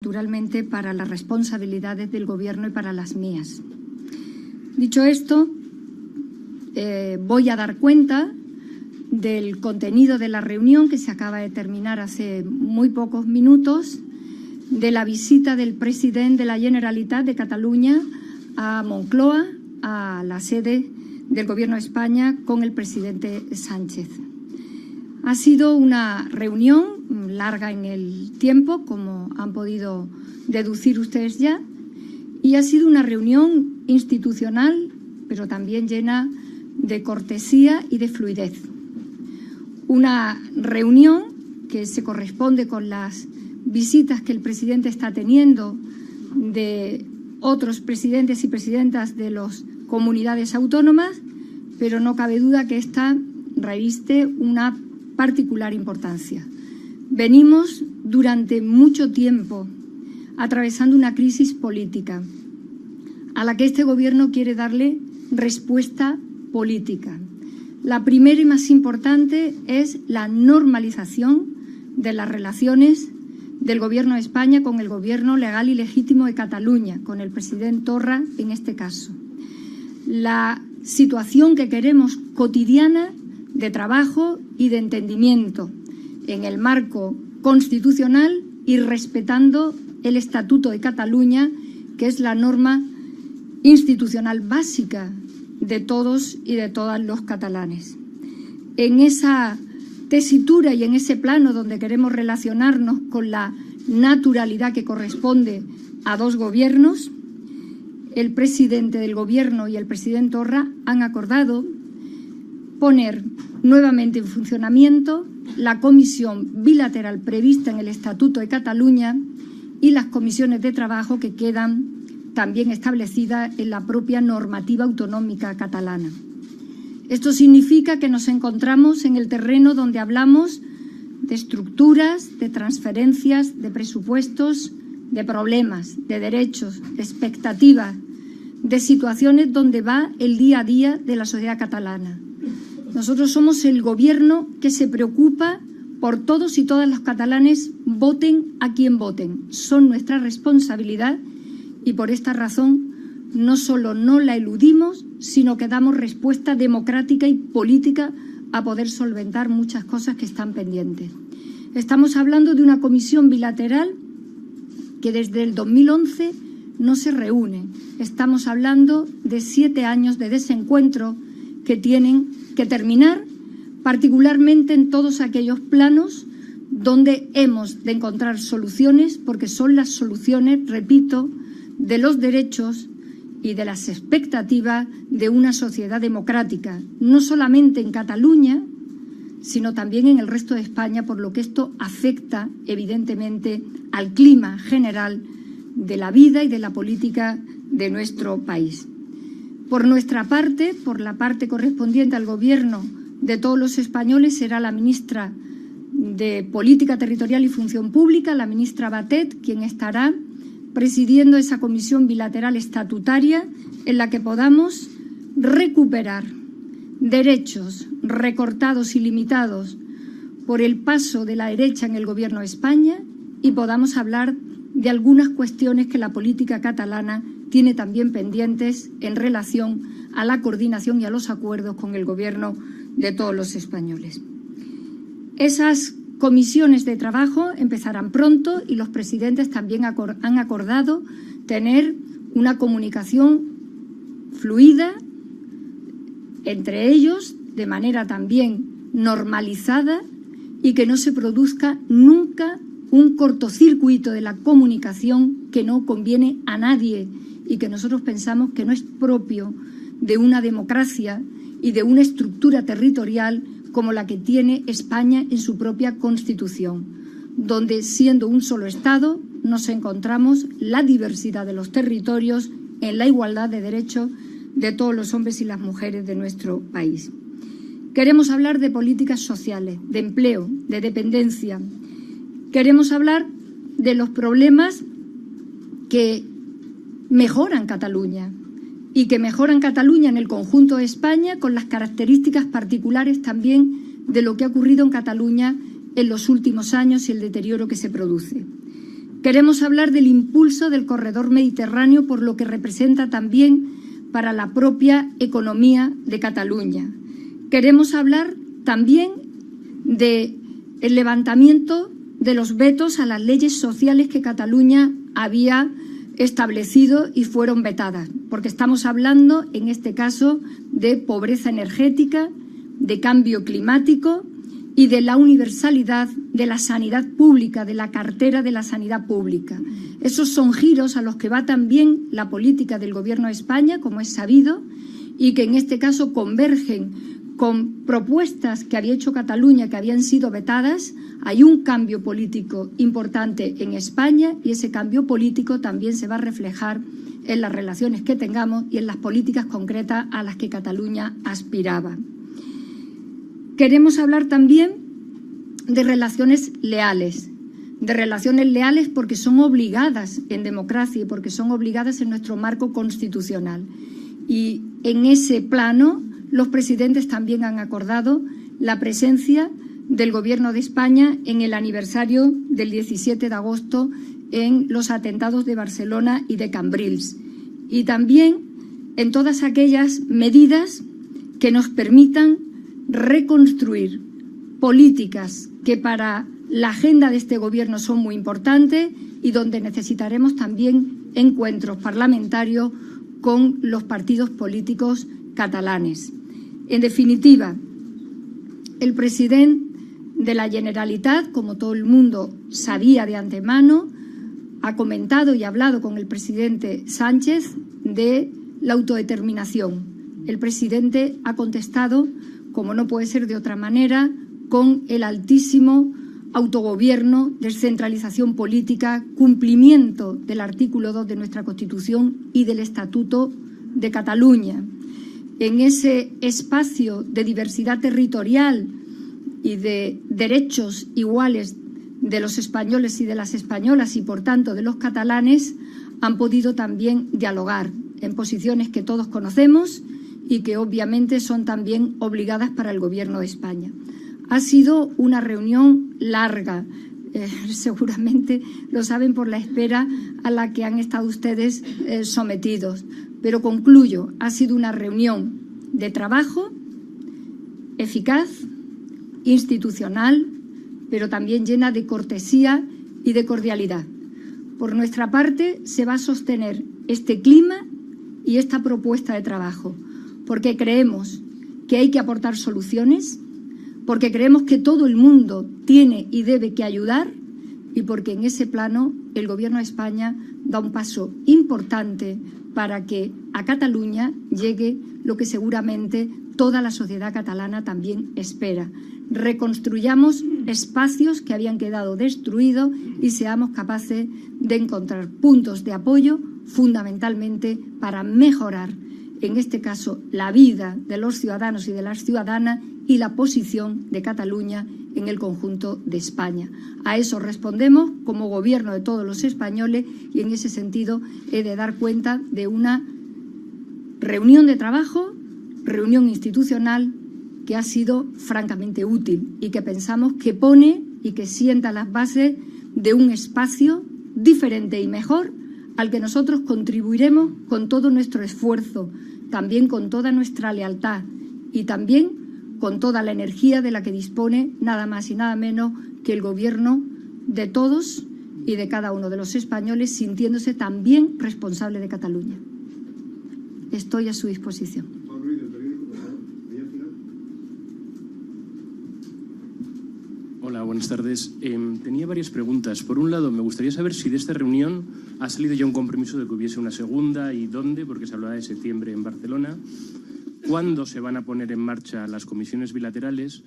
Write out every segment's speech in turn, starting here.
naturalmente para las responsabilidades del Gobierno y para las mías. Dicho esto, voy a dar cuenta del contenido de la reunión que se acaba de terminar hace muy pocos minutos, de la visita del presidente de la Generalitat de Cataluña a Moncloa, a la sede del Gobierno de España, con el presidente Sánchez. Ha sido una reunión larga en el tiempo, como han podido deducir ustedes ya, y ha sido una reunión institucional, pero también llena de cortesía y de fluidez. Una reunión que se corresponde con las visitas que el presidente está teniendo de otros presidentes y presidentas de las comunidades autónomas, pero no cabe duda que esta reviste una particular importancia. Venimos durante mucho tiempo atravesando una crisis política a la que este Gobierno quiere darle respuesta política. La primera y más importante es la normalización de las relaciones del Gobierno de España con el Gobierno legal y legítimo de Cataluña, con el presidente Torra en este caso. La situación que queremos cotidiana de trabajo y de entendimiento en el marco constitucional y respetando el Estatuto de Cataluña, que es la norma institucional básica de todos y de todas los catalanes. En esa tesitura y en ese plano donde queremos relacionarnos con la naturalidad que corresponde a dos gobiernos, el presidente del Gobierno y el presidente Torra han acordado poner nuevamente en funcionamiento la comisión bilateral prevista en el Estatuto de Cataluña y las comisiones de trabajo que quedan también establecidas en la propia normativa autonómica catalana. Esto significa que nos encontramos en el terreno donde hablamos de estructuras, de transferencias, de presupuestos, de problemas, de derechos, de expectativas, de situaciones donde va el día a día de la sociedad catalana. Nosotros somos el Gobierno que se preocupa por todos y todas los catalanes, voten a quien voten. Son nuestra responsabilidad y por esta razón no solo no la eludimos, sino que damos respuesta democrática y política a poder solventar muchas cosas que están pendientes. Estamos hablando de una comisión bilateral que desde el 2011 no se reúne. Estamos hablando de 7 años de desencuentro que tienen que terminar, particularmente en todos aquellos planos donde hemos de encontrar soluciones, porque son las soluciones, repito, de los derechos y de las expectativas de una sociedad democrática, no solamente en Cataluña, sino también en el resto de España, por lo que esto afecta evidentemente al clima general de la vida y de la política de nuestro país. Por nuestra parte, por la parte correspondiente al Gobierno de todos los españoles, será la ministra de Política Territorial y Función Pública, la ministra Batet, quien estará presidiendo esa comisión bilateral estatutaria en la que podamos recuperar derechos recortados y limitados por el paso de la derecha en el Gobierno de España y podamos hablar de algunas cuestiones que la política catalana tiene también pendientes en relación a la coordinación y a los acuerdos con el Gobierno de todos los españoles. Esas comisiones de trabajo empezarán pronto y los presidentes también han acordado tener una comunicación fluida entre ellos, de manera también normalizada y que no se produzca nunca un cortocircuito de la comunicación que no conviene a nadie y que nosotros pensamos que no es propio de una democracia y de una estructura territorial como la que tiene España en su propia Constitución, donde, siendo un solo Estado, nos encontramos la diversidad de los territorios en la igualdad de derechos de todos los hombres y las mujeres de nuestro país. Queremos hablar de políticas sociales, de empleo, de dependencia. Queremos hablar de los problemas que mejoran Cataluña y que mejoran Cataluña en el conjunto de España, con las características particulares también de lo que ha ocurrido en Cataluña en los últimos años y el deterioro que se produce. Queremos hablar del impulso del corredor mediterráneo por lo que representa también para la propia economía de Cataluña. Queremos hablar también del levantamiento de los vetos a las leyes sociales que Cataluña había establecido y fueron vetadas, porque estamos hablando, en este caso, de pobreza energética, de cambio climático y de la universalidad de la sanidad pública, de la cartera de la sanidad pública. Esos son giros a los que va también la política del Gobierno de España, como es sabido, y que en este caso convergen con propuestas que había hecho Cataluña que habían sido vetadas. Hay un cambio político importante en España y ese cambio político también se va a reflejar en las relaciones que tengamos y en las políticas concretas a las que Cataluña aspiraba. Queremos hablar también de relaciones leales porque son obligadas en democracia y porque son obligadas en nuestro marco constitucional. Y en ese plano los presidentes también han acordado la presencia del Gobierno de España en el aniversario del 17 de agosto en los atentados de Barcelona y de Cambrils. Y también en todas aquellas medidas que nos permitan reconstruir políticas que para la agenda de este Gobierno son muy importantes y donde necesitaremos también encuentros parlamentarios con los partidos políticos catalanes. En definitiva, el presidente de la Generalitat, como todo el mundo sabía de antemano, ha comentado y hablado con el presidente Sánchez de la autodeterminación. El presidente ha contestado, como no puede ser de otra manera, con el altísimo autogobierno, descentralización política, cumplimiento del artículo 2 de nuestra Constitución y del Estatuto de Cataluña. En ese espacio de diversidad territorial y de derechos iguales de los españoles y de las españolas y, por tanto, de los catalanes, han podido también dialogar en posiciones que todos conocemos y que obviamente son también obligadas para el Gobierno de España. Ha sido una reunión larga, seguramente lo saben por la espera a la que han estado ustedes sometidos. Pero concluyo, ha sido una reunión de trabajo eficaz, institucional, pero también llena de cortesía y de cordialidad. Por nuestra parte, se va a sostener este clima y esta propuesta de trabajo, porque creemos que hay que aportar soluciones, porque creemos que todo el mundo tiene y debe que ayudar y porque en ese plano el Gobierno de España da un paso importante para que a Cataluña llegue lo que seguramente toda la sociedad catalana también espera. Reconstruyamos espacios que habían quedado destruidos y seamos capaces de encontrar puntos de apoyo fundamentalmente para mejorar, en este caso, la vida de los ciudadanos y de las ciudadanas y la posición de Cataluña en el conjunto de España. A eso respondemos como Gobierno de todos los españoles y en ese sentido he de dar cuenta de una reunión de trabajo, reunión institucional que ha sido francamente útil y que pensamos que pone y que sienta las bases de un espacio diferente y mejor al que nosotros contribuiremos con todo nuestro esfuerzo, también con toda nuestra lealtad y también con toda la energía de la que dispone nada más y nada menos que el Gobierno de todos y de cada uno de los españoles, sintiéndose también responsable de Cataluña. Estoy a su disposición. Hola, buenas tardes. Tenía varias preguntas. Por un lado, me gustaría saber si de esta reunión ha salido ya un compromiso de que hubiese una segunda y dónde, porque se hablaba de septiembre en Barcelona. ¿Cuándo se van a poner en marcha las comisiones bilaterales?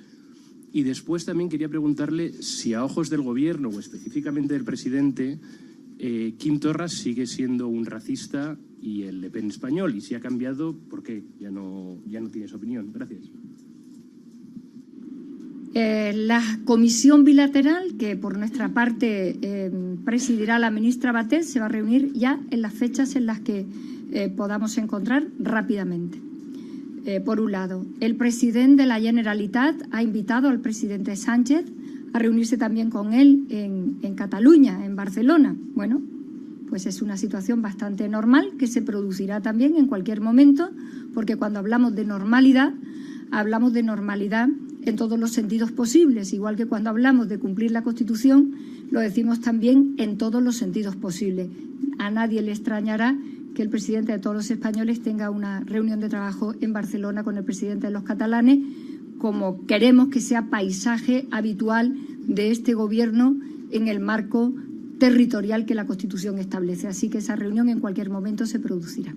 Y después también quería preguntarle si a ojos del Gobierno o específicamente del presidente, Quim Torra sigue siendo un racista y el Le Pen español. Y si ha cambiado, ¿por qué? Ya no tiene esa opinión. Gracias. La comisión bilateral, que por nuestra parte presidirá la ministra Batet, se va a reunir ya en las fechas en las que podamos encontrar rápidamente. Por un lado, el presidente de la Generalitat ha invitado al presidente Sánchez a reunirse también con él en Cataluña, en Barcelona. Bueno, pues es una situación bastante normal que se producirá también en cualquier momento, porque cuando hablamos de normalidad en todos los sentidos posibles, igual que cuando hablamos de cumplir la Constitución, lo decimos también en todos los sentidos posibles. A nadie le extrañará que el presidente de todos los españoles tenga una reunión de trabajo en Barcelona con el presidente de los catalanes, como queremos que sea paisaje habitual de este Gobierno en el marco territorial que la Constitución establece. Así que esa reunión en cualquier momento se producirá.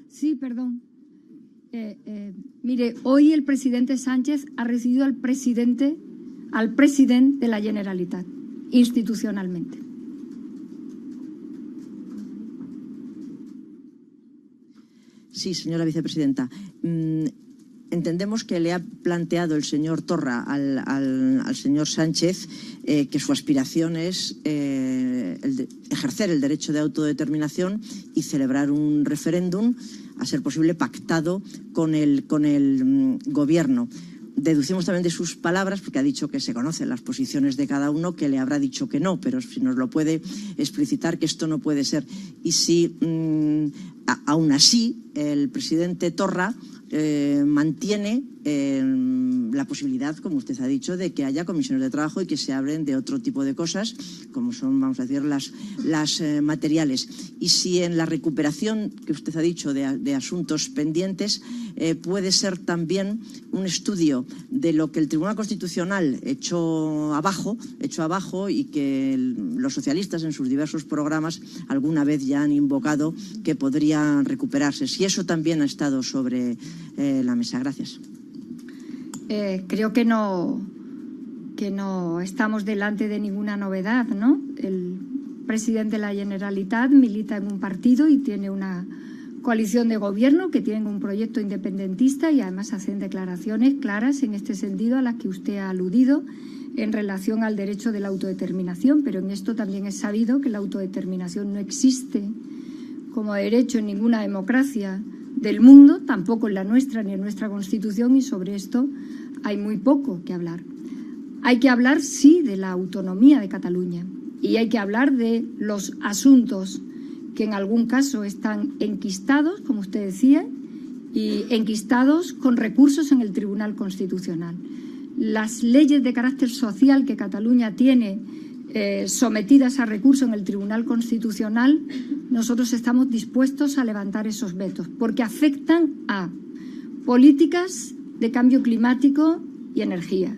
Sí, perdón. Mire, hoy el presidente Sánchez ha recibido al presidente de la Generalitat, institucionalmente. Sí, señora vicepresidenta. Entendemos que le ha planteado el señor Torra al señor Sánchez que su aspiración es ejercer el derecho de autodeterminación y celebrar un referéndum, a ser posible pactado con el Gobierno. Deducimos también de sus palabras, porque ha dicho que se conocen las posiciones de cada uno, que le habrá dicho que no, pero si nos lo puede explicitar, que esto no puede ser. Y si aún así el presidente Torra mantiene la posibilidad, como usted ha dicho, de que haya comisiones de trabajo y que se hablen de otro tipo de cosas, como son, vamos a decir, las materiales. Y si en la recuperación que usted ha dicho de asuntos pendientes puede ser también un estudio de lo que el Tribunal Constitucional echó abajo y que los socialistas en sus diversos programas alguna vez ya han invocado que podría recuperarse. Si eso también ha estado sobre la mesa. Gracias. Creo que no estamos delante de ninguna novedad, ¿no? El presidente de la Generalitat milita en un partido y tiene una coalición de gobierno que tiene un proyecto independentista y además hacen declaraciones claras en este sentido a las que usted ha aludido en relación al derecho de la autodeterminación, pero en esto también es sabido que la autodeterminación no existe como derecho en ninguna democracia del mundo, tampoco en la nuestra ni en nuestra Constitución, y sobre esto hay muy poco que hablar. Hay que hablar, sí, de la autonomía de Cataluña y hay que hablar de los asuntos que en algún caso están enquistados, como usted decía, y enquistados con recursos en el Tribunal Constitucional. Las leyes de carácter social que Cataluña tiene sometidas a recurso en el Tribunal Constitucional, nosotros estamos dispuestos a levantar esos vetos, porque afectan a políticas de cambio climático y energía,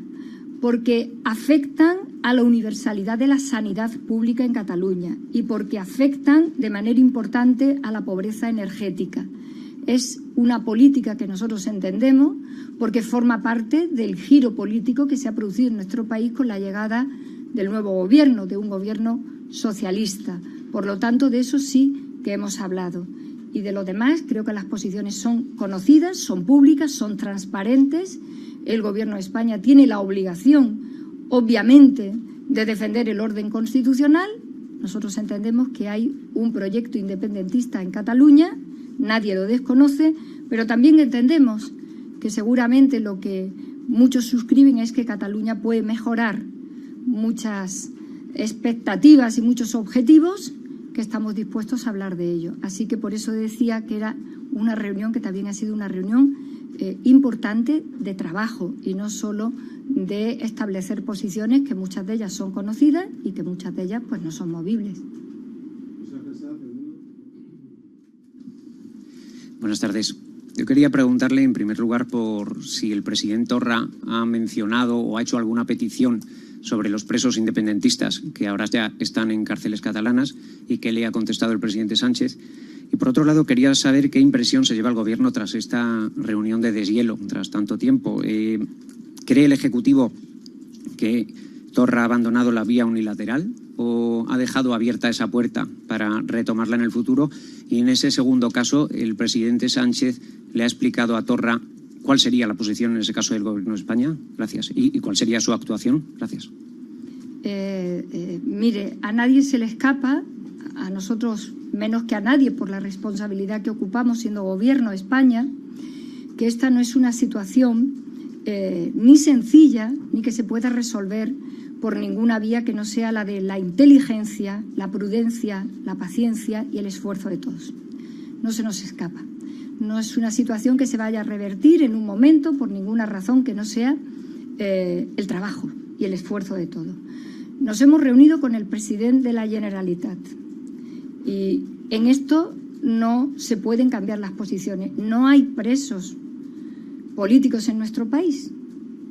porque afectan a la universalidad de la sanidad pública en Cataluña y porque afectan de manera importante a la pobreza energética. Es una política que nosotros entendemos porque forma parte del giro político que se ha producido en nuestro país con la llegada del nuevo gobierno, de un gobierno socialista. Por lo tanto, de eso sí que hemos hablado. Y de lo demás, creo que las posiciones son conocidas, son públicas, son transparentes. El Gobierno de España tiene la obligación, obviamente, de defender el orden constitucional. Nosotros entendemos que hay un proyecto independentista en Cataluña, nadie lo desconoce, pero también entendemos que seguramente lo que muchos suscriben es que Cataluña puede mejorar muchas expectativas y muchos objetivos, que estamos dispuestos a hablar de ello. Así que por eso decía que era una reunión que también ha sido una reunión importante de trabajo y no solo de establecer posiciones que muchas de ellas son conocidas y que muchas de ellas pues no son movibles. Buenas tardes. Yo quería preguntarle en primer lugar por si el presidente Torra ha mencionado o ha hecho alguna petición sobre los presos independentistas que ahora ya están en cárceles catalanas y qué le ha contestado el presidente Sánchez. Y por otro lado, quería saber qué impresión se lleva el Gobierno tras esta reunión de deshielo, tras tanto tiempo. ¿Cree el Ejecutivo que Torra ha abandonado la vía unilateral o ha dejado abierta esa puerta para retomarla en el futuro? Y en ese segundo caso, el presidente Sánchez le ha explicado a Torra ¿cuál sería la posición en ese caso del Gobierno de España? Gracias. ¿Y cuál sería su actuación? Gracias. Mire, a nadie se le escapa, a nosotros menos que a nadie por la responsabilidad que ocupamos siendo Gobierno de España, que esta no es una situación ni sencilla ni que se pueda resolver por ninguna vía que no sea la de la inteligencia, la prudencia, la paciencia y el esfuerzo de todos. No se nos escapa. No es una situación que se vaya a revertir en un momento por ninguna razón que no sea el trabajo y el esfuerzo de todos. Nos hemos reunido con el presidente de la Generalitat y en esto no se pueden cambiar las posiciones. No hay presos políticos en nuestro país,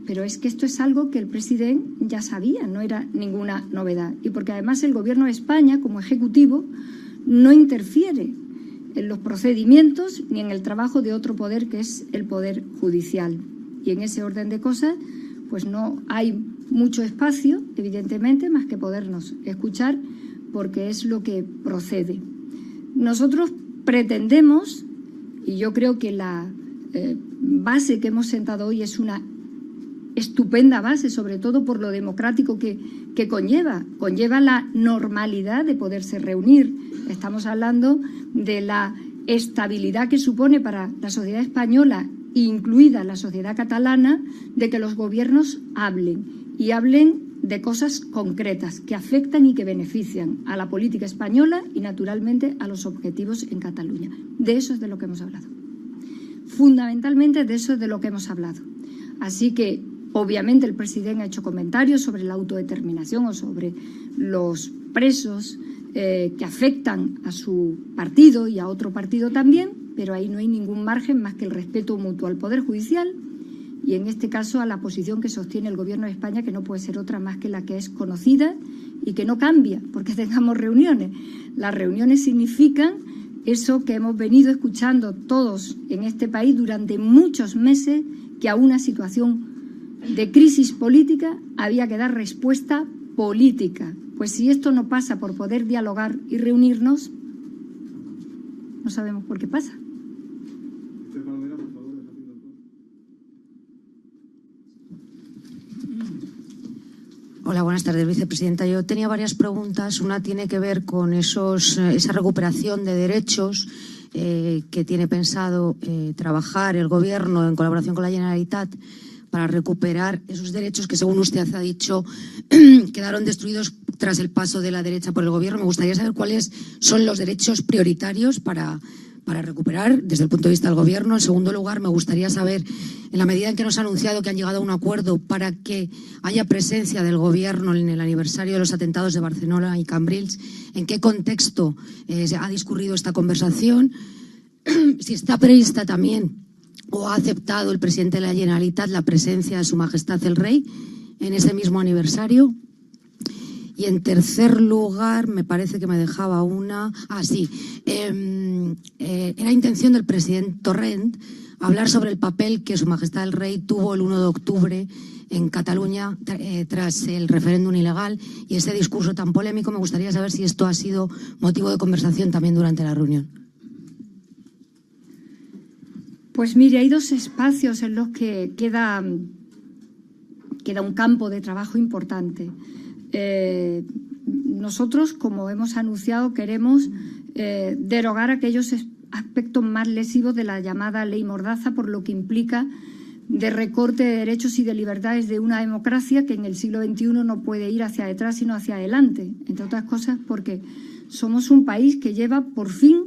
pero es que esto es algo que el presidente ya sabía, no era ninguna novedad. Y porque además el Gobierno de España, como Ejecutivo, no interfiere en los procedimientos ni en el trabajo de otro poder, que es el Poder Judicial. Y en ese orden de cosas, pues no hay mucho espacio, evidentemente, más que podernos escuchar, porque es lo que procede. Nosotros pretendemos, y yo creo que la base que hemos sentado hoy es una estupenda base, sobre todo por lo democrático que conlleva la normalidad de poderse reunir. Estamos hablando de la estabilidad que supone para la sociedad española, incluida la sociedad catalana, de que los gobiernos hablen y hablen de cosas concretas que afectan y que benefician a la política española y, naturalmente, a los objetivos en Cataluña. De eso es de lo que hemos hablado. Fundamentalmente de eso es de lo que hemos hablado. Así que, obviamente, el presidente ha hecho comentarios sobre la autodeterminación o sobre los presos que afectan a su partido y a otro partido también, pero ahí no hay ningún margen más que el respeto mutuo al Poder Judicial y, en este caso, a la posición que sostiene el Gobierno de España, que no puede ser otra más que la que es conocida y que no cambia porque tengamos reuniones. Las reuniones significan eso que hemos venido escuchando todos en este país durante muchos meses, que a una situación de crisis política había que dar respuesta política. Pues si esto no pasa por poder dialogar y reunirnos, no sabemos por qué pasa. Hola, buenas tardes, vicepresidenta. Yo tenía varias preguntas. Una tiene que ver con esa recuperación de derechos que tiene pensado trabajar el Gobierno en colaboración con la Generalitat para recuperar esos derechos que, según usted ha dicho, quedaron destruidos tras el paso de la derecha por el Gobierno. Me gustaría saber cuáles son los derechos prioritarios para recuperar desde el punto de vista del Gobierno. En segundo lugar, me gustaría saber, en la medida en que nos ha anunciado que han llegado a un acuerdo para que haya presencia del Gobierno en el aniversario de los atentados de Barcelona y Cambrils, ¿en qué contexto ha discurrido esta conversación? Si está prevista también o ha aceptado el presidente de la Generalitat la presencia de Su Majestad el Rey en ese mismo aniversario. Y en tercer lugar, me parece que me dejaba una... era intención del presidente Torrent hablar sobre el papel que Su Majestad el Rey tuvo el 1 de octubre en Cataluña tras el referéndum ilegal y ese discurso tan polémico. Me gustaría saber si esto ha sido motivo de conversación también durante la reunión. Pues mire, hay dos espacios en los que queda un campo de trabajo importante. Nosotros, como hemos anunciado, queremos derogar aquellos aspectos más lesivos de la llamada ley Mordaza, por lo que implica de recorte de derechos y de libertades de una democracia que en el siglo XXI no puede ir hacia detrás sino hacia adelante, entre otras cosas porque somos un país que lleva por fin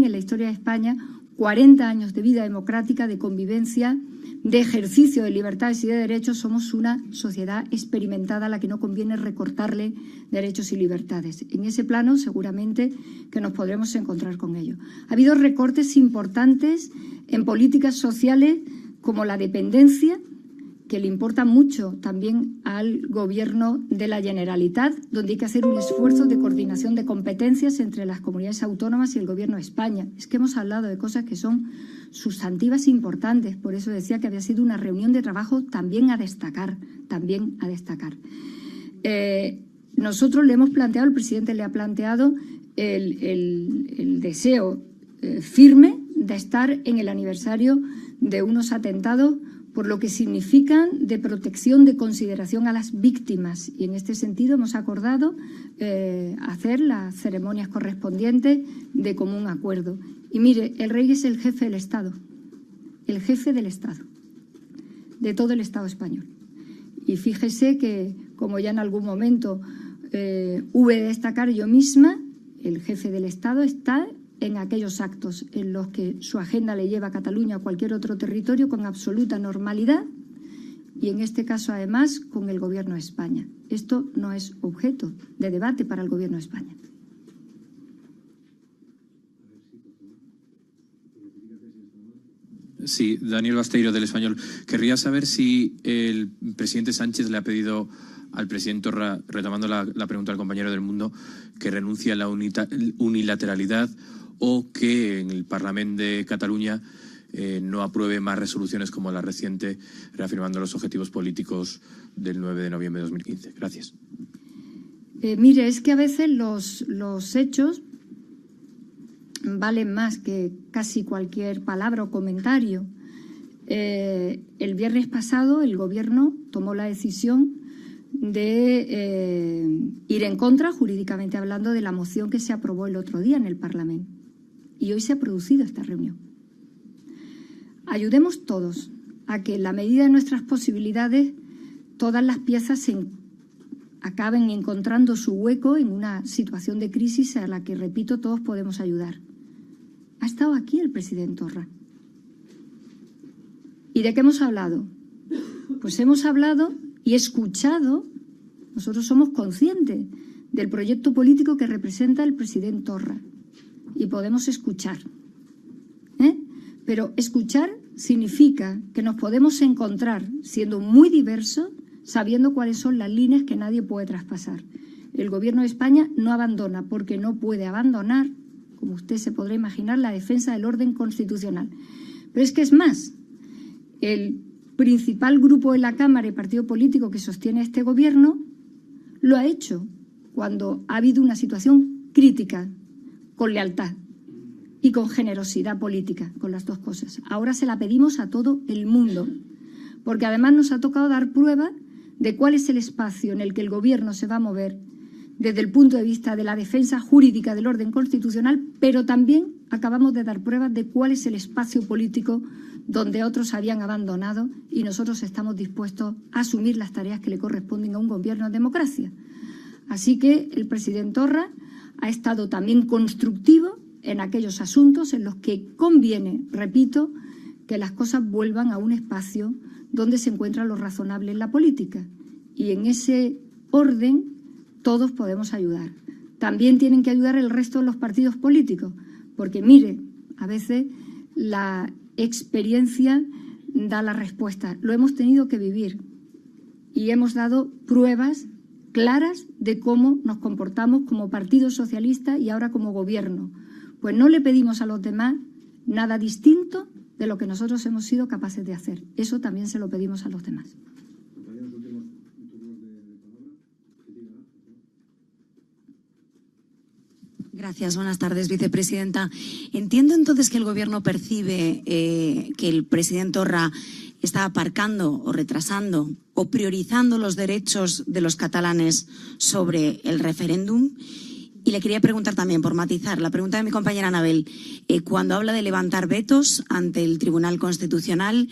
en la historia de España 40 años de vida democrática, de convivencia, de ejercicio de libertades y de derechos. Somos una sociedad experimentada a la que no conviene recortarle derechos y libertades. En ese plano, seguramente que nos podremos encontrar con ello. Ha habido recortes importantes en políticas sociales como la dependencia, que le importa mucho también al Gobierno de la Generalitat, donde hay que hacer un esfuerzo de coordinación de competencias entre las comunidades autónomas y el Gobierno de España. Es que hemos hablado de cosas que son sustantivas e importantes, por eso decía que había sido una reunión de trabajo también a destacar, Nosotros le hemos planteado, el presidente le ha planteado el deseo firme de estar en el aniversario de unos atentados por lo que significan de protección, de consideración a las víctimas. Y en este sentido hemos acordado hacer las ceremonias correspondientes de común acuerdo. Y mire, el rey es el jefe del Estado, el jefe del Estado, de todo el Estado español. Y fíjese que, como ya en algún momento hube de destacar yo misma, el jefe del Estado está en aquellos actos en los que su agenda le lleva a Cataluña o cualquier otro territorio con absoluta normalidad y en este caso además con el Gobierno de España. Esto no es objeto de debate para el Gobierno de España. Sí, Daniel Basteiro, del Español. Querría saber si el presidente Sánchez le ha pedido al presidente Torra, retomando la pregunta del compañero del Mundo, que renuncie a la unilateralidad o que en el Parlamento de Cataluña no apruebe más resoluciones como la reciente, reafirmando los objetivos políticos del 9 de noviembre de 2015. Gracias. Mire, es que a veces los hechos valen más que casi cualquier palabra o comentario. El viernes pasado el Gobierno tomó la decisión de ir en contra, jurídicamente hablando, de la moción que se aprobó el otro día en el Parlamento. Y hoy se ha producido esta reunión. Ayudemos todos a que, en la medida de nuestras posibilidades, todas las piezas acaben encontrando su hueco en una situación de crisis a la que, repito, todos podemos ayudar. Ha estado aquí el presidente Torra. ¿Y de qué hemos hablado? Pues hemos hablado y escuchado. Nosotros somos conscientes del proyecto político que representa el presidente Torra y podemos escuchar. Pero escuchar significa que nos podemos encontrar siendo muy diversos, sabiendo cuáles son las líneas que nadie puede traspasar. El Gobierno de España no abandona, porque no puede abandonar, como usted se podrá imaginar, la defensa del orden constitucional. Pero es que es más, el principal grupo en la Cámara y partido político que sostiene este Gobierno lo ha hecho cuando ha habido una situación crítica, con lealtad y con generosidad política, con las dos cosas. Ahora se la pedimos a todo el mundo, porque además nos ha tocado dar prueba de cuál es el espacio en el que el Gobierno se va a mover desde el punto de vista de la defensa jurídica del orden constitucional, pero también acabamos de dar pruebas de cuál es el espacio político donde otros habían abandonado y nosotros estamos dispuestos a asumir las tareas que le corresponden a un Gobierno en democracia. Así que el presidente Torra ha estado también constructivo en aquellos asuntos en los que conviene, repito, que las cosas vuelvan a un espacio donde se encuentra lo razonable en la política. Y en ese orden todos podemos ayudar. También tienen que ayudar el resto de los partidos políticos, porque, mire, a veces la experiencia da la respuesta. Lo hemos tenido que vivir y hemos dado pruebas claras de cómo nos comportamos como Partido Socialista y ahora como Gobierno. Pues no le pedimos a los demás nada distinto de lo que nosotros hemos sido capaces de hacer. Eso también se lo pedimos a los demás. Gracias. Buenas tardes, vicepresidenta. Entiendo entonces que el Gobierno percibe que el presidente Torra está aparcando o retrasando o priorizando los derechos de los catalanes sobre el referéndum. Y le quería preguntar también, por matizar, la pregunta de mi compañera Anabel, cuando habla de levantar vetos ante el Tribunal Constitucional,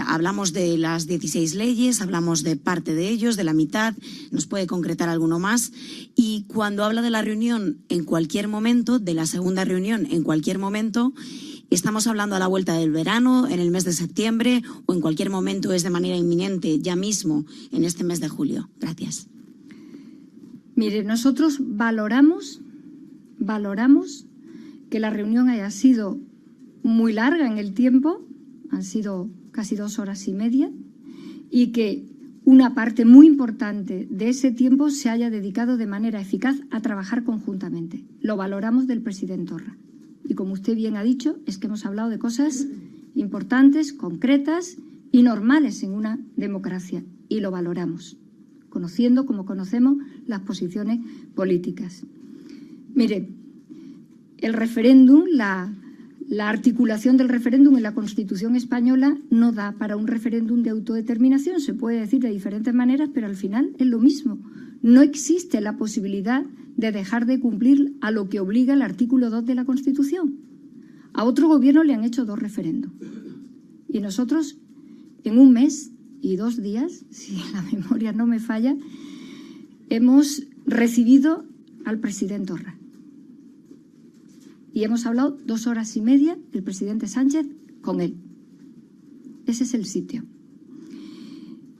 hablamos de las 16 leyes, hablamos de parte de ellos, de la mitad, ¿nos puede concretar alguno más? Y cuando habla de la reunión en cualquier momento, de la segunda reunión en cualquier momento, ¿estamos hablando a la vuelta del verano, en el mes de septiembre o en cualquier momento es de manera inminente, ya mismo, en este mes de julio? Gracias. Mire, nosotros valoramos que la reunión haya sido muy larga en el tiempo, han sido casi 2 horas y media, y que una parte muy importante de ese tiempo se haya dedicado de manera eficaz a trabajar conjuntamente. Lo valoramos del presidente Torra. Y como usted bien ha dicho, es que hemos hablado de cosas importantes, concretas y normales en una democracia, y lo valoramos, conociendo como conocemos las posiciones políticas. Mire, el referéndum, la La articulación del referéndum en la Constitución española no da para un referéndum de autodeterminación. Se puede decir de diferentes maneras, pero al final es lo mismo. No existe la posibilidad de dejar de cumplir a lo que obliga el artículo 2 de la Constitución. A otro gobierno le han hecho 2 referéndums. Y nosotros, en 1 mes y 2 días, si la memoria no me falla, hemos recibido al presidente Torra. Y hemos hablado 2 horas y media, el presidente Sánchez, con él. Ese es el sitio.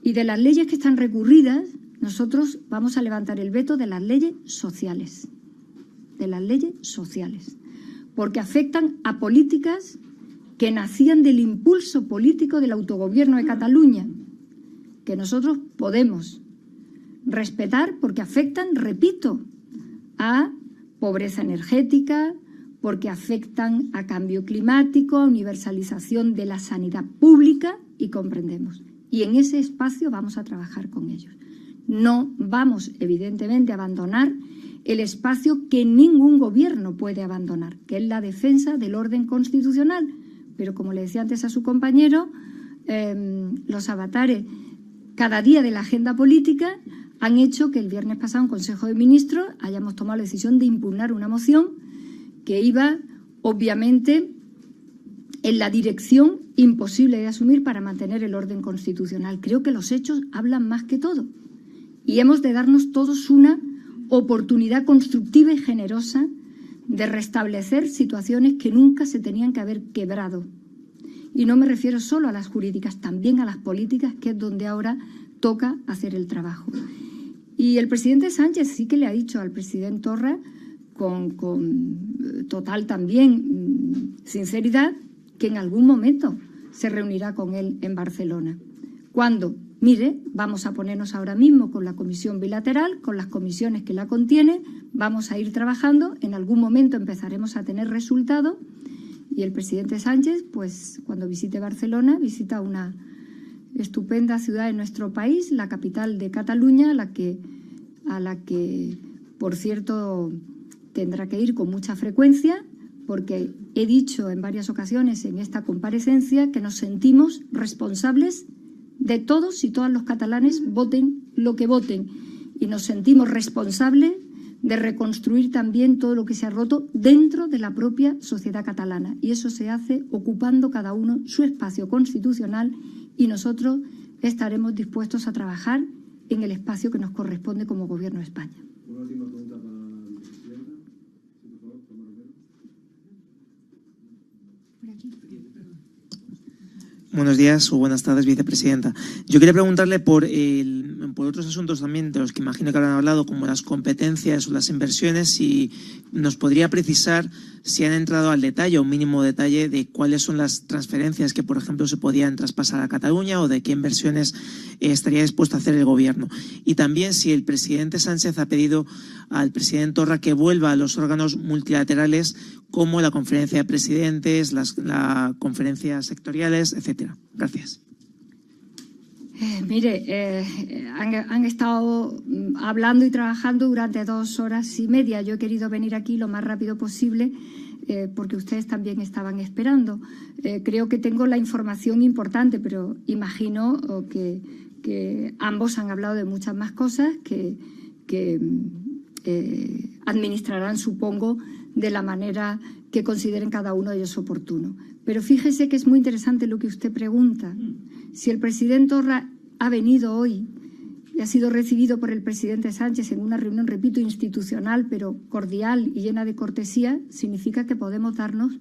Y de las leyes que están recurridas, nosotros vamos a levantar el veto de las leyes sociales. De las leyes sociales. Porque afectan a políticas que nacían del impulso político del autogobierno de Cataluña, que nosotros podemos respetar porque afectan, repito, a pobreza energética, porque afectan a cambio climático, a universalización de la sanidad pública, y comprendemos. Y en ese espacio vamos a trabajar con ellos. No vamos, evidentemente, a abandonar el espacio que ningún gobierno puede abandonar, que es la defensa del orden constitucional. Pero, como le decía antes a su compañero, los avatares cada día de la agenda política han hecho que el viernes pasado en Consejo de Ministros hayamos tomado la decisión de impugnar una moción que iba, obviamente, en la dirección imposible de asumir para mantener el orden constitucional. Creo que los hechos hablan más que todo. Y hemos de darnos todos una oportunidad constructiva y generosa de restablecer situaciones que nunca se tenían que haber quebrado. Y no me refiero solo a las jurídicas, también a las políticas, que es donde ahora toca hacer el trabajo. Y el presidente Sánchez sí que le ha dicho al presidente Torra, con total también sinceridad, que en algún momento se reunirá con él en Barcelona. Cuando, mire, vamos a ponernos ahora mismo con la comisión bilateral, con las comisiones que la contienen, vamos a ir trabajando, en algún momento empezaremos a tener resultados, y el presidente Sánchez, pues cuando visite Barcelona, visita una estupenda ciudad de nuestro país, la capital de Cataluña, a la que, por cierto, tendrá que ir con mucha frecuencia, porque he dicho en varias ocasiones en esta comparecencia que nos sentimos responsables de todos y todas los catalanes, voten lo que voten, y nos sentimos responsables de reconstruir también todo lo que se ha roto dentro de la propia sociedad catalana, y eso se hace ocupando cada uno su espacio constitucional, y nosotros estaremos dispuestos a trabajar en el espacio que nos corresponde como Gobierno de España. Una última pregunta para la vicepresidenta. Sí, por favor, Tamara Romero. Buenos días o buenas tardes, vicepresidenta. Yo quería preguntarle por otros asuntos también de los que imagino que habrán hablado, como las competencias o las inversiones, si nos podría precisar si han entrado al detalle, un mínimo detalle, de cuáles son las transferencias que, por ejemplo, se podían traspasar a Cataluña, o de qué inversiones estaría dispuesto a hacer el Gobierno. Y también si el presidente Sánchez ha pedido al presidente Torra que vuelva a los órganos multilaterales como la conferencia de presidentes, las conferencias sectoriales, etcétera. Gracias. Han estado hablando y trabajando durante 2 horas y media. Yo he querido venir aquí lo más rápido posible porque ustedes también estaban esperando. Creo que tengo la información importante, pero imagino que ambos han hablado de muchas más cosas que administrarán, supongo, de la manera que consideren cada uno de ellos oportuno. Pero fíjese que es muy interesante lo que usted pregunta. Si el presidente Torra ha venido hoy y ha sido recibido por el presidente Sánchez en una reunión, repito, institucional, pero cordial y llena de cortesía, significa que podemos darnos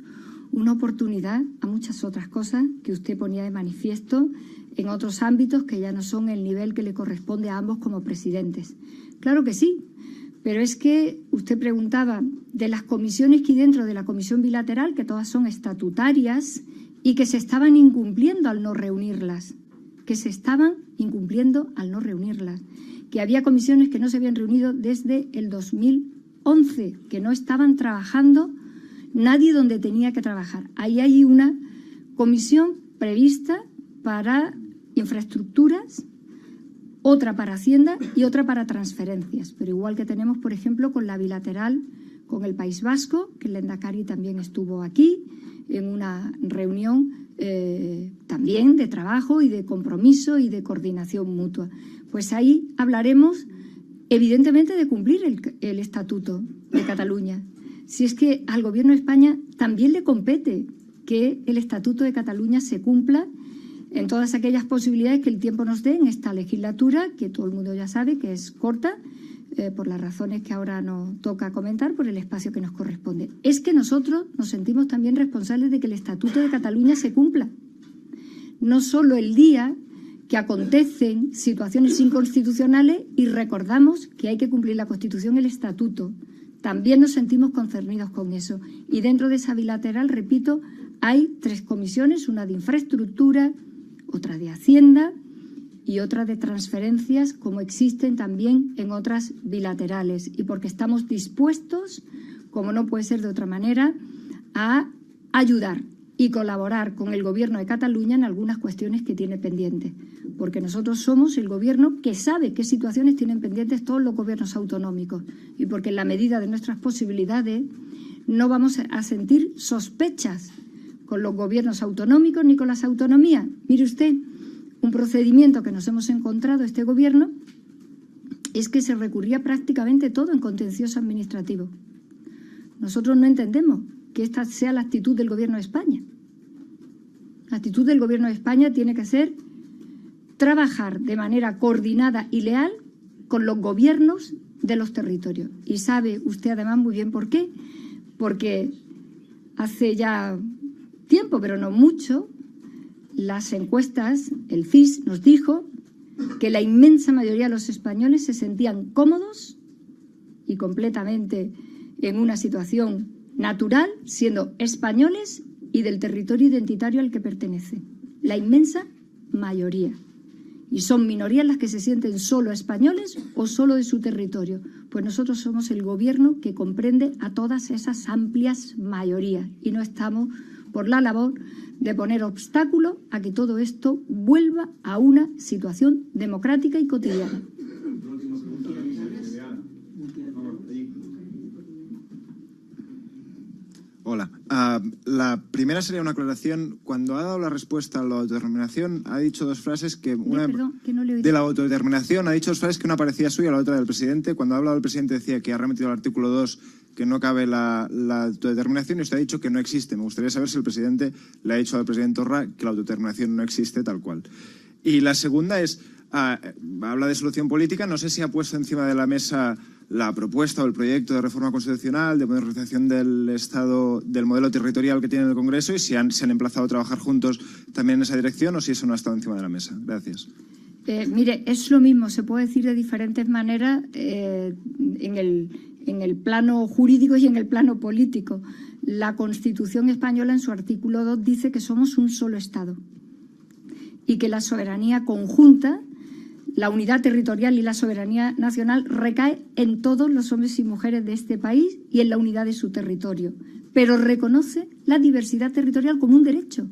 una oportunidad a muchas otras cosas que usted ponía de manifiesto en otros ámbitos que ya no son el nivel que le corresponde a ambos como presidentes. Claro que sí. Pero es que usted preguntaba de las comisiones que hay dentro de la comisión bilateral, que todas son estatutarias y que se estaban incumpliendo al no reunirlas. Que había comisiones que no se habían reunido desde el 2011, que no estaban trabajando nadie donde tenía que trabajar. Ahí hay una comisión prevista para infraestructuras, otra para Hacienda y otra para transferencias. Pero igual que tenemos, por ejemplo, con la bilateral con el País Vasco, que el Lehendakari también estuvo aquí, en una reunión también de trabajo y de compromiso y de coordinación mutua. Pues ahí hablaremos, evidentemente, de cumplir el Estatuto de Cataluña. Si es que al Gobierno de España también le compete que el Estatuto de Cataluña se cumpla en todas aquellas posibilidades que el tiempo nos dé en esta legislatura, que todo el mundo ya sabe que es corta, por las razones que ahora nos toca comentar, por el espacio que nos corresponde. Es que nosotros nos sentimos también responsables de que el Estatuto de Cataluña se cumpla. No solo el día que acontecen situaciones inconstitucionales y recordamos que hay que cumplir la Constitución y el Estatuto. También nos sentimos concernidos con eso. Y dentro de esa bilateral, repito, hay 3 comisiones, una de infraestructura, otra de Hacienda y otra de transferencias, como existen también en otras bilaterales. Y porque estamos dispuestos, como no puede ser de otra manera, a ayudar y colaborar con el Gobierno de Cataluña en algunas cuestiones que tiene pendientes. Porque nosotros somos el Gobierno que sabe qué situaciones tienen pendientes todos los gobiernos autonómicos. Y porque en la medida de nuestras posibilidades no vamos a sentir sospechas con los gobiernos autonómicos ni con las autonomías. Mire usted, un procedimiento que nos hemos encontrado este Gobierno es que se recurría prácticamente todo en contencioso administrativo. Nosotros no entendemos que esta sea la actitud del Gobierno de España. La actitud del Gobierno de España tiene que ser trabajar de manera coordinada y leal con los gobiernos de los territorios. Y sabe usted además muy bien por qué. Porque hace ya tiempo, pero no mucho, las encuestas, el CIS nos dijo que la inmensa mayoría de los españoles se sentían cómodos y completamente en una situación natural, siendo españoles y del territorio identitario al que pertenecen. La inmensa mayoría. Y son minorías las que se sienten solo españoles o solo de su territorio. Pues nosotros somos el Gobierno que comprende a todas esas amplias mayorías y no estamos por la labor de poner obstáculo a que todo esto vuelva a una situación democrática y cotidiana. Hola. La primera sería una aclaración. Cuando ha dado la respuesta a la autodeterminación, ha dicho 2 frases que una... Perdón, que no le he oído. De la autodeterminación ha dicho 2 frases que una parecía suya y la otra del presidente. Cuando ha hablado el presidente decía que ha remitido al artículo 2 que no cabe la autodeterminación y usted ha dicho que no existe. Me gustaría saber si el presidente le ha dicho al presidente Torra que la autodeterminación no existe tal cual. Y la segunda es, habla de solución política, no sé si ha puesto encima de la mesa la propuesta o el proyecto de reforma constitucional, de modernización del Estado, del modelo territorial que tiene el Congreso y si se han emplazado a trabajar juntos también en esa dirección o si eso no ha estado encima de la mesa. Gracias. Mire, es lo mismo, se puede decir de diferentes maneras en el plano jurídico y en el plano político. La Constitución española en su artículo 2 dice que somos un solo Estado y que la soberanía conjunta, la unidad territorial y la soberanía nacional recae en todos los hombres y mujeres de este país y en la unidad de su territorio, pero reconoce la diversidad territorial como un derecho,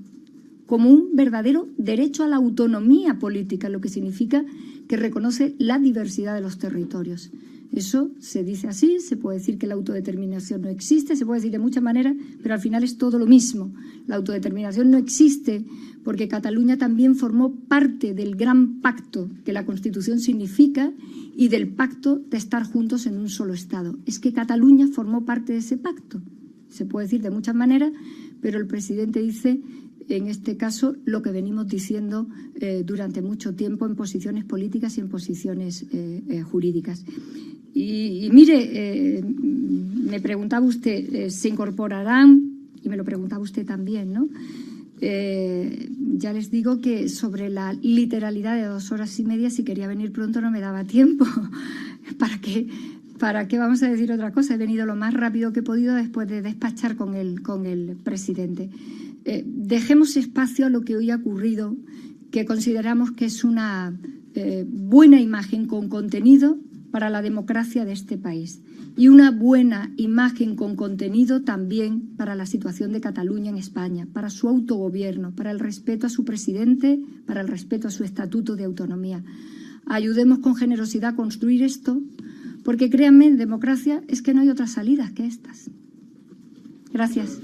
como un verdadero derecho a la autonomía política, lo que significa que reconoce la diversidad de los territorios. Eso se dice así, se puede decir que la autodeterminación no existe, se puede decir de muchas maneras, pero al final es todo lo mismo. La autodeterminación no existe porque Cataluña también formó parte del gran pacto que la Constitución significa y del pacto de estar juntos en un solo Estado. Es que Cataluña formó parte de ese pacto. Se puede decir de muchas maneras, pero el presidente dice, en este caso, lo que venimos diciendo durante mucho tiempo en posiciones políticas y en posiciones jurídicas. Y mire, me preguntaba usted, ¿se incorporarán? Y me lo preguntaba usted también, ¿no? Ya les digo que sobre la literalidad de 2 horas y media, si quería venir pronto no me daba tiempo. ¿Para qué vamos a decir otra cosa? He venido lo más rápido que he podido después de despachar con el presidente. Dejemos espacio a lo que hoy ha ocurrido, que consideramos que es una buena imagen con contenido para la democracia de este país y una buena imagen con contenido también para la situación de Cataluña en España, para su autogobierno, para el respeto a su presidente, para el respeto a su estatuto de autonomía. Ayudemos con generosidad a construir esto, Porque créanme, en democracia es que no hay otras salidas que estas. Gracias.